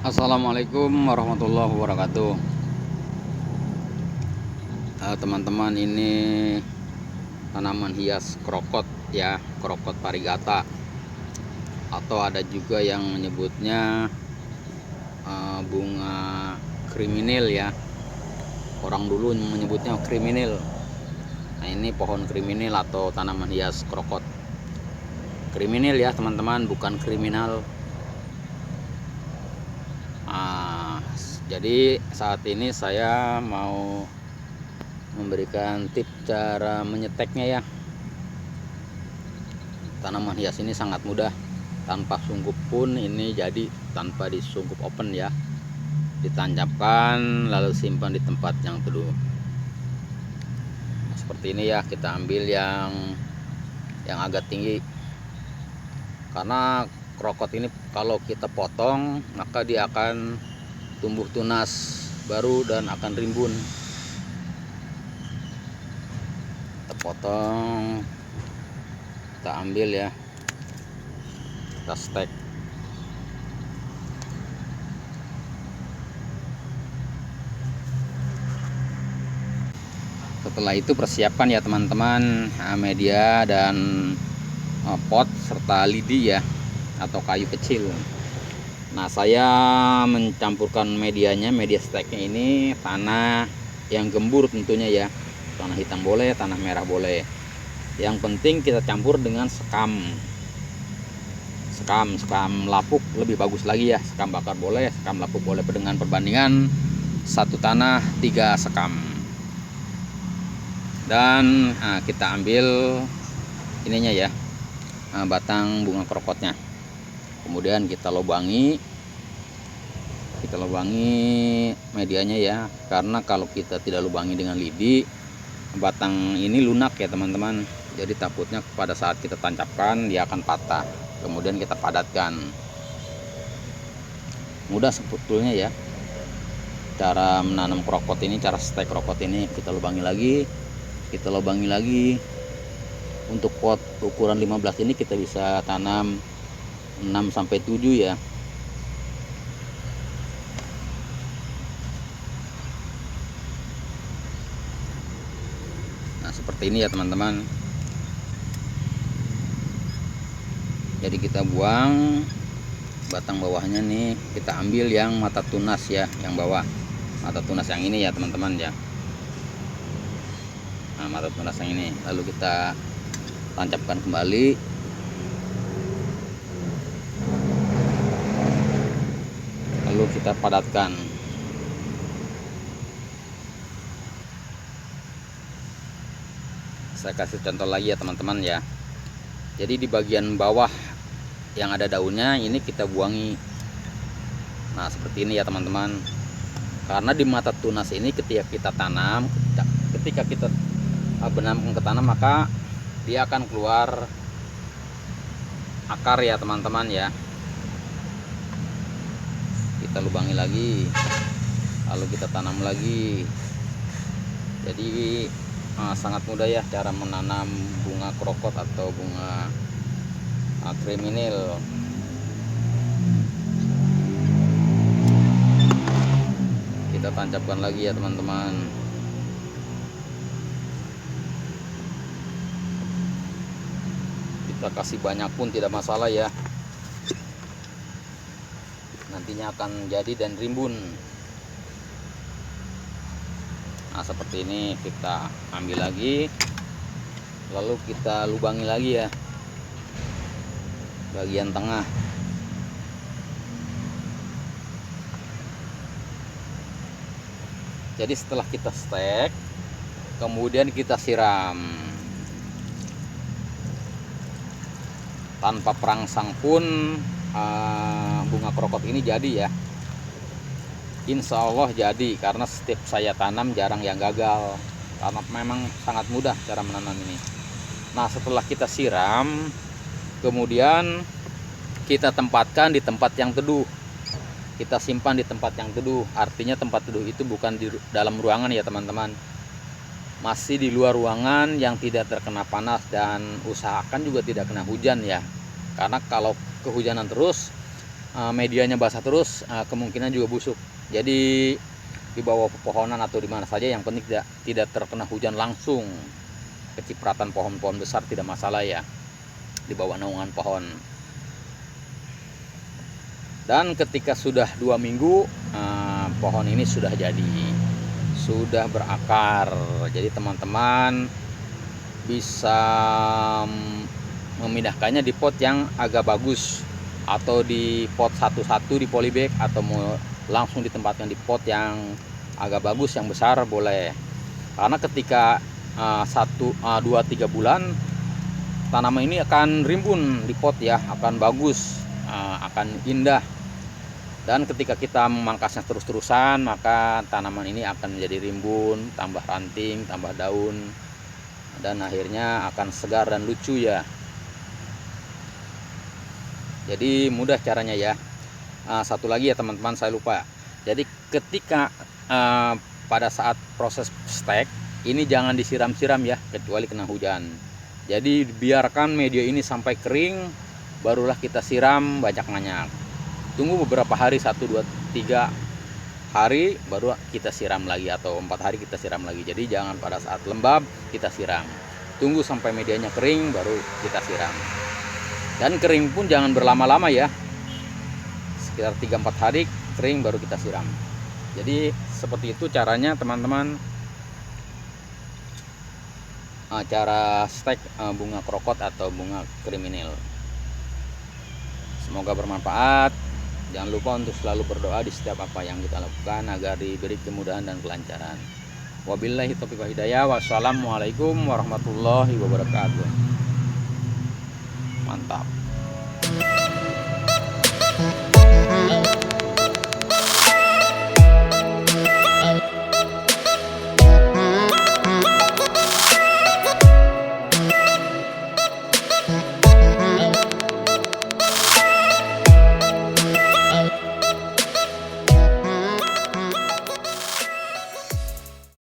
Assalamualaikum warahmatullahi wabarakatuh. Teman-teman, ini tanaman hias krokot ya, krokot parigata, atau ada juga yang menyebutnya bunga kriminil ya. Orang dulu menyebutnya kriminil. Nah, ini pohon kriminil atau tanaman hias krokot. Kriminil ya teman-teman, bukan kriminal. Jadi saat ini saya mau memberikan tips cara menyeteknya ya. Tanaman hias ini sangat mudah, tanpa sungkup pun ini jadi, tanpa disungkup open ya. Ditancapkan lalu simpan di tempat yang teduh. Nah, seperti ini ya, kita ambil yang agak tinggi, karena krokot ini kalau kita potong maka dia akan tumbuh tunas baru dan akan rimbun. Kita potong, kita ambil ya, kita stek. Setelah itu persiapkan ya teman-teman media dan pot serta lidi ya, atau kayu kecil. Nah, saya mencampurkan medianya, media steknya ini tanah yang gembur tentunya ya. Tanah hitam boleh, tanah merah boleh. Yang penting kita campur dengan sekam lapuk, lebih bagus lagi ya. Sekam bakar boleh, sekam lapuk boleh, dengan perbandingan satu tanah 3 sekam. Dan kita ambil ininya ya, batang bunga krokotnya. Kemudian kita lubangi medianya ya, karena kalau kita tidak lubangi dengan lidi, batang ini lunak ya teman-teman. Jadi takutnya pada saat kita tancapkan dia akan patah. Kemudian kita padatkan. Mudah sebetulnya ya cara menanam krokot ini, cara stek krokot ini. Kita lubangi lagi. Untuk pot ukuran 15 ini kita bisa tanam 6-7 ya. Nah, seperti ini ya teman-teman. Jadi kita buang batang bawahnya nih, kita ambil yang mata tunas ya, yang bawah. Mata tunas yang ini ya teman-teman ya. Nah, mata tunas yang ini lalu kita tancapkan kembali. Lalu kita padatkan. Saya kasih contoh lagi ya teman-teman ya. Jadi di bagian bawah yang ada daunnya ini kita buangi. Nah, seperti ini ya teman-teman. Karena di mata tunas ini ketika kita benamkan ke tanah, maka dia akan keluar akar ya teman-teman ya. Kita lubangi lagi, lalu kita tanam lagi. Jadi sangat mudah ya cara menanam bunga krokot atau bunga kriminil. Kita tancapkan lagi ya teman-teman. Kita kasih banyak pun tidak masalah ya, nantinya akan jadi dan rimbun. Nah, seperti ini kita ambil lagi, lalu kita lubangi lagi ya bagian tengah. Jadi setelah kita stek, kemudian kita siram. Tanpa perangsang pun bunga krokot ini jadi ya. Insya Allah jadi, karena setiap saya tanam jarang yang gagal, karena memang sangat mudah cara menanam ini. Nah, setelah kita siram, kemudian kita tempatkan di tempat yang teduh. Kita simpan di tempat yang teduh. Artinya tempat teduh itu bukan di dalam ruangan ya teman-teman, masih di luar ruangan yang tidak terkena panas, dan usahakan juga tidak kena hujan ya. Karena kalau kehujanan terus medianya basah terus, kemungkinan juga busuk. Jadi di bawah pepohonan atau di mana saja, yang penting tidak terkena hujan langsung. Kecipratan pohon-pohon besar tidak masalah ya, di bawah naungan pohon. Dan ketika sudah 2 minggu, pohon ini sudah jadi, sudah berakar. Jadi teman-teman bisa memindahkannya di pot yang agak bagus, atau di pot satu-satu di polybag, atau mau langsung ditempatkan di pot yang agak bagus, yang besar boleh. Karena ketika 2-3 bulan tanaman ini akan rimbun di pot ya, akan bagus, akan indah. Dan ketika kita memangkasnya terus-terusan, maka tanaman ini akan menjadi rimbun, tambah ranting, tambah daun, dan akhirnya akan segar dan lucu ya. Jadi mudah caranya ya. Satu lagi ya teman-teman, saya lupa. Jadi ketika pada saat proses stek ini jangan disiram-siram ya, kecuali kena hujan. Jadi biarkan media ini sampai kering, barulah kita siram banyak-banyak. Tunggu beberapa hari, 1, 2, 3 hari baru kita siram lagi, atau 4 hari kita siram lagi. Jadi jangan pada saat lembab kita siram. Tunggu sampai medianya kering baru kita siram. Dan kering pun jangan berlama-lama ya. Sekitar 3-4 hari kering baru kita siram. Jadi seperti itu caranya teman-teman, cara stek bunga krokot atau bunga kriminil. Semoga bermanfaat. Jangan lupa untuk selalu berdoa di setiap apa yang kita lakukan agar diberi kemudahan dan kelancaran. Wabillahi taufiq wal hidayah. Wassalamualaikum warahmatullahi wabarakatuh. Mantap.